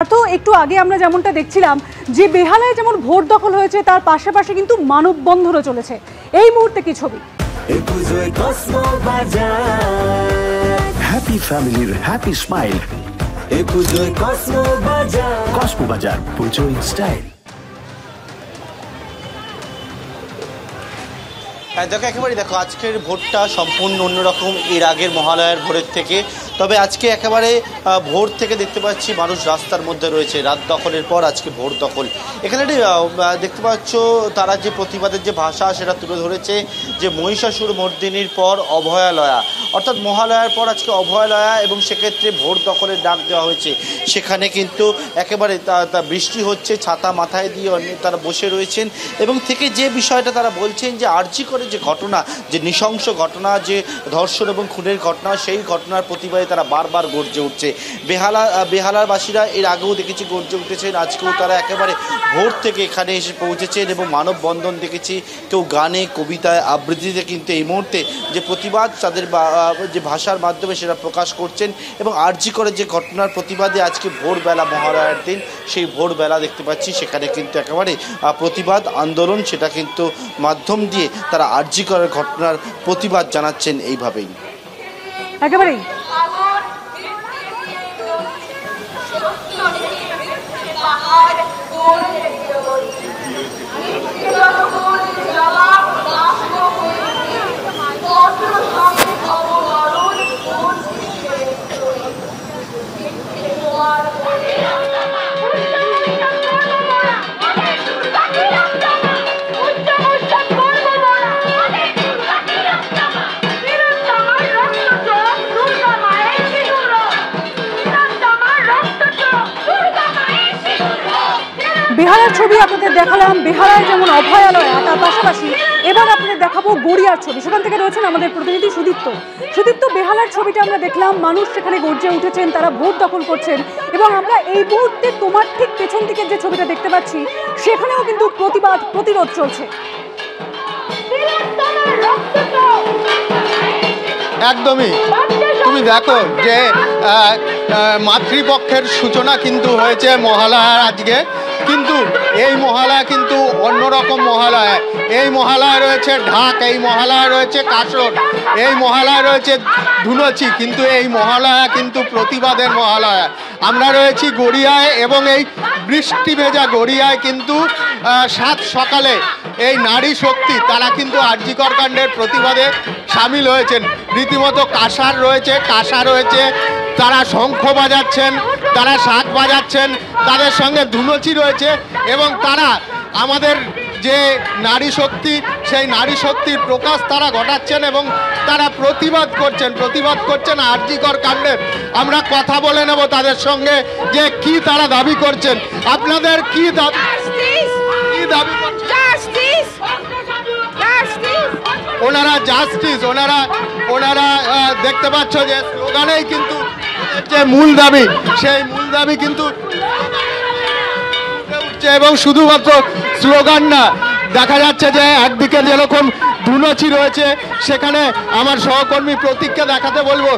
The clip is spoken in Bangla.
তো একটু আগে আমরা যেমনটা দেখছিলাম যে বেহালায় যেমন ভোট দখল হয়েছে তার পাশাপাশি কিন্তু মানববন্ধনও চলেছে। এই মুহূর্তে কি ছবি? হ্যাপি ফ্যামিলির হ্যাপি স্মাইল। কসমো বাজার, পুজো ইন স্টাইল। দেখো একেবারে দেখো আজকের ভোটটা সম্পূর্ণ অন্যরকম এর আগের মহালয়ার ভোরের থেকে। তবে আজকে একেবারে ভোর থেকে দেখতে পাচ্ছি মানুষ রাস্তার মধ্যে রয়েছে। রাত দখলের পর আজকে ভোর দখল। এখানে দেখতে পাচ্ছ তারা যে প্রতিবাদের যে ভাষা সেটা তুলে ধরেছে যে মহিষাসুর মর্দিনীর পর অভয়ালয়া, অর্থাৎ মহালয়ার পর আজকে অভয়ালয়া, এবং সেক্ষেত্রে ভোট দখলের ডাক দেওয়া হয়েছে। সেখানে কিন্তু একেবারে বৃষ্টি হচ্ছে, ছাতা মাথায় দিয়ে তারা বসে রয়েছেন এবং থেকে যে বিষয়টা তারা বলছেন যে আরজি করে যে ঘটনা, যে নৃশংস ঘটনা, যে ধর্ষণ এবং খুনের ঘটনা, সেই ঘটনার প্রতিবাদে তারা বারবার গর্জে উঠছে। বেহালার বাসীরা এর আগেও দেখেছি গর্জে উঠেছেন, আজকেও তারা একেবারে ভোর থেকে এখানে এসে পৌঁছেছেন এবং মানববন্ধন দেখেছি, কেউ গানে, কবিতায়, আবৃত্তিতে কিন্তু এই মুহূর্তে যে প্রতিবাদ তাদের যে ভাষার মাধ্যমে সেটা প্রকাশ করছেন। এবং আরজি করে যে ঘটনার প্রতিবাদে আজকে ভোরবেলা মহালয়ার দিন, সেই ভোরবেলা দেখতে পাচ্ছি সেখানে কিন্তু একেবারে প্রতিবাদ আন্দোলন, সেটা কিন্তু মাধ্যম দিয়ে তারা আরজি করার ঘটনার প্রতিবাদ জানাচ্ছেন এইভাবেই। একেবারেই বেহালার ছবি আপনাদের দেখালাম, বেহালায় যেমন অভয়ালয়, তার পাশাপাশি এবার আপনাদের দেখাবো গড়িয়ার ছবি। সেখান থেকে রয়েছেন আমাদের প্রতিনিধি সুদীপ্ত। বেহালার ছবিটা আমরা দেখলাম, মানুষ সেখানে গর্জে উঠেছেন, তারা ভোট দখল করছেন এবং আমরা এই মুহূর্তে তোমার ঠিক পেছন থেকে যে ছবিটা দেখতে পাচ্ছি সেখানেও কিন্তু প্রতিরোধ চলছে। একদমই, তুমি দেখো যে মাতৃপক্ষের সূচনা কিন্তু হয়েছে মহালয়ার আজকে, কিন্তু এই মহালয়া কিন্তু অন্যরকম মহালয়া। এই মহালয়া রয়েছে ঢাক, এই মহালয়া রয়েছে কাসর, এই মহালয়া রয়েছে ধুনুচি, কিন্তু এই মহালয়া কিন্তু প্রতিবাদের মহালয়া। আমরা রয়েছি গড়িয়ায় এবং এই বৃষ্টি ভেজা গড়িয়ায় কিন্তু সাত সকালে এই নারী শক্তি তারা কিন্তু আরজিকর কাণ্ডের প্রতিবাদে সামিল হয়েছেন। রীতিমতো কাঁসা রয়েছে, তারা শঙ্খ বাজাচ্ছেন, তারা শাঁখ বাজাচ্ছেন, তাদের সঙ্গে ধুনুচি রয়েছে এবং তারা আমাদের যে নারী শক্তি, সেই নারী শক্তির প্রকাশ তারা ঘটাচ্ছেন এবং তারা প্রতিবাদ করছেন আরজিকর কাণ্ডে। আমরা কথা বলে নেব তাদের সঙ্গে যে কি তারা দাবি করছেন। আপনাদের কি দাবি ওনারা জাস্টিস, ওনারা দেখতে পাচ্ছ যে স্লোগানেই কিন্তু যে মূল দাবি, সেই মূল দাবি কিন্তু উঠছে এবং শুধুমাত্র স্লোগান না, দেখা যাচ্ছে যে একদিকে যেরকম ধুনুচি রয়েছে, সেখানে আমার সহকর্মী প্রতীককে দেখাতে বলবো